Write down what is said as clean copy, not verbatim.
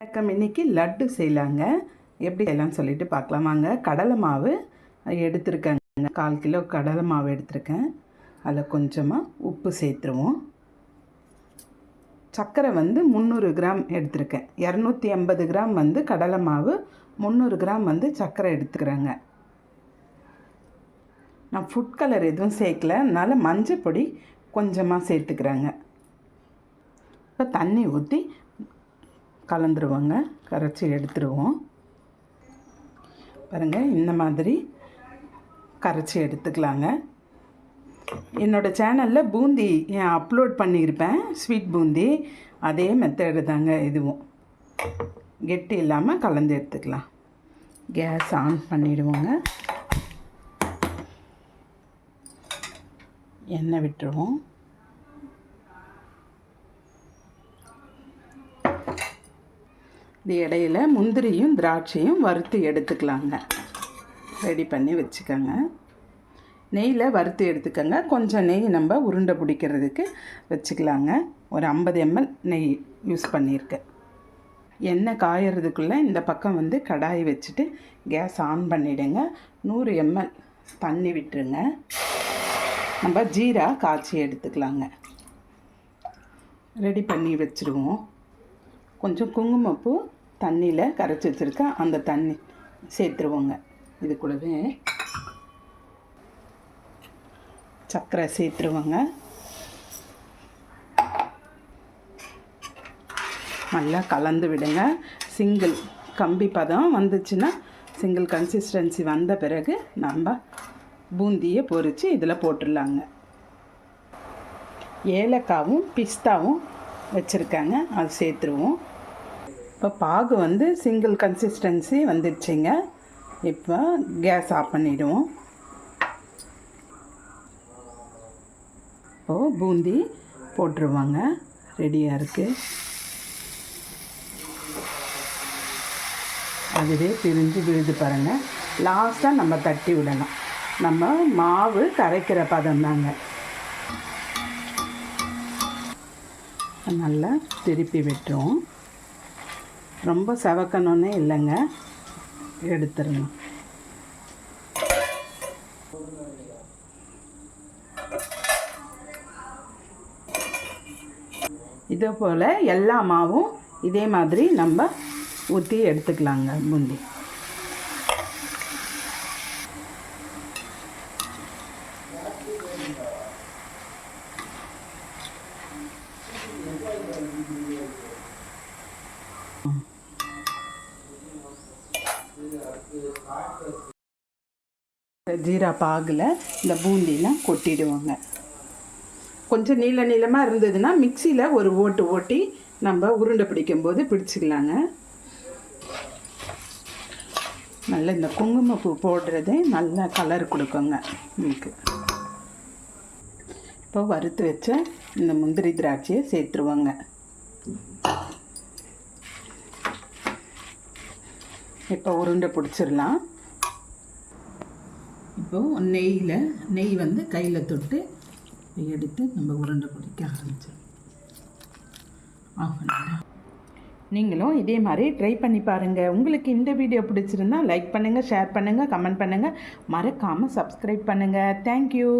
வணக்கம். இன்றைக்கி லட்டு செய்யலாங்க. எப்படி செய்யலாம்னு சொல்லிட்டு பார்க்கலாம் வாங்க. கடலை மாவு எடுத்துருக்கேங்க. 1/4 கிலோ கடலை மாவு எடுத்துருக்கேன். அதில் கொஞ்சமாக உப்பு சேர்த்துருவோம். சர்க்கரை 300 கிராம் எடுத்துருக்கேன். 280 கிராம் கடலை மாவு, 300 கிராம் சர்க்கரை எடுத்துக்கிறேங்க. நான் ஃபுட் கலர் எதுவும் சேர்க்கல, அதனால் மஞ்சள் பொடி கொஞ்சமாக சேர்த்துக்கிறேங்க. இப்போ தண்ணி ஊற்றி கலந்துருவோங்க. கரைச்சி எடுத்துருவோம். பாருங்கள், இந்த மாதிரி கரைச்சி எடுத்துக்கலாங்க. என்னோடய சேனலில் பூந்தி அப்லோட் பண்ணியிருப்பேன், ஸ்வீட் பூந்தி. அதே மெத்தடு தாங்க இதுவும். கெட்டி இல்லாமல் கலந்து எடுத்துக்கலாம். கேஸ் ஆன் பண்ணிவிடுவோங்க. எண்ணெய் விட்டுருவோம். இது இடையில முந்திரியும் திராட்சையும் வறுத்து எடுத்துக்கலாங்க. ரெடி பண்ணி வச்சுக்கோங்க. நெய்யில் வறுத்து எடுத்துக்கோங்க. கொஞ்சம் நெய் நம்ம உருண்டை பிடிக்கிறதுக்கு வச்சுக்கலாங்க. ஒரு 50 ml நெய் யூஸ் பண்ணியிருக்கேன். எண்ணெய் காயறதுக்குள்ளே இந்த பக்கம் கடாய் வச்சுட்டு கேஸ் ஆன் பண்ணிவிடுங்க. 100 ml தண்ணி விட்டுருங்க. நம்ம ஜீரா காய்ச்சி எடுத்துக்கலாங்க. ரெடி பண்ணி வச்சுருவோம். கொஞ்சம் குங்குமப்பூ தண்ணியில் கரைச்சி வச்சுருக்கேன், அந்த தண்ணி சேர்த்துருவோங்க. இது கூடவே சர்க்கரை சேர்த்துருவோங்க. நல்லா கலந்து விடுங்க. சிங்கிள் கம்பி பதம் வந்துச்சுன்னா, சிங்கிள் கன்சிஸ்டன்சி வந்த பிறகு நம்ம பூந்தியை பொரித்து இதில் போட்டுடலாங்க. ஏலக்காவும் பிஸ்தாவும் வச்சுருக்காங்க, அது சேர்த்துருவோம். இப்போ பாகு சிங்கிள் கன்சிஸ்டன்சி வந்துடுச்சிங்க. இப்போ கேஸ் ஆஃப் பண்ணிவிடுவோம். இப்போது பூந்தி போட்டுருவாங்க. ரெடியாக இருக்குது. அதுவே பிரிஞ்சு விழுது பாருங்கள். லாஸ்ட்டாக நம்ம தட்டி விடலாம். நம்ம மாவு கரைக்கிற பதம் தாங்க. நல்லா திருப்பி விட்டுருவோம். ரொம்ப செவக்கணுன்னே இல்லைங்க, எடுத்துடணும். இதே போல் எல்லா மாவும் இதே மாதிரி நம்ம ஊற்றி எடுத்துக்கலாங்க பூந்தி. ஜீரா பாகில் இந்த பூந்திலாம் கொட்டிடுவோங்க. கொஞ்சம் நீளமாக இருந்ததுன்னா மிக்சியில் ஒரு ஓட்டி நம்ம உருண்டை பிடிக்கும்போது பிடிச்சிக்கலாங்க. நல்ல இந்த குங்குமப்பூ போடுறதே நல்ல கலர் கொடுக்குங்க நமக்கு. இப்போ வறுத்து வச்ச இந்த முந்திரி திராட்சையை சேர்த்துருவோங்க. இப்போ உருண்டை பிடிச்சிடலாம். இப்போது நெய் கையில் தொட்டு எடுத்து நம்ம உருண்டை பிடிக்க ஆரம்பிச்சிடும். ஆஃப் பண்ணிடலாம். நீங்களும் இதே மாதிரி ட்ரை பண்ணி பாருங்கள். உங்களுக்கு இந்த வீடியோ பிடிச்சிருந்தா லைக் பண்ணுங்கள், ஷேர் பண்ணுங்கள், கமெண்ட் பண்ணுங்கள். மறக்காமல் சப்ஸ்கிரைப் பண்ணுங்கள். தேங்க்யூ.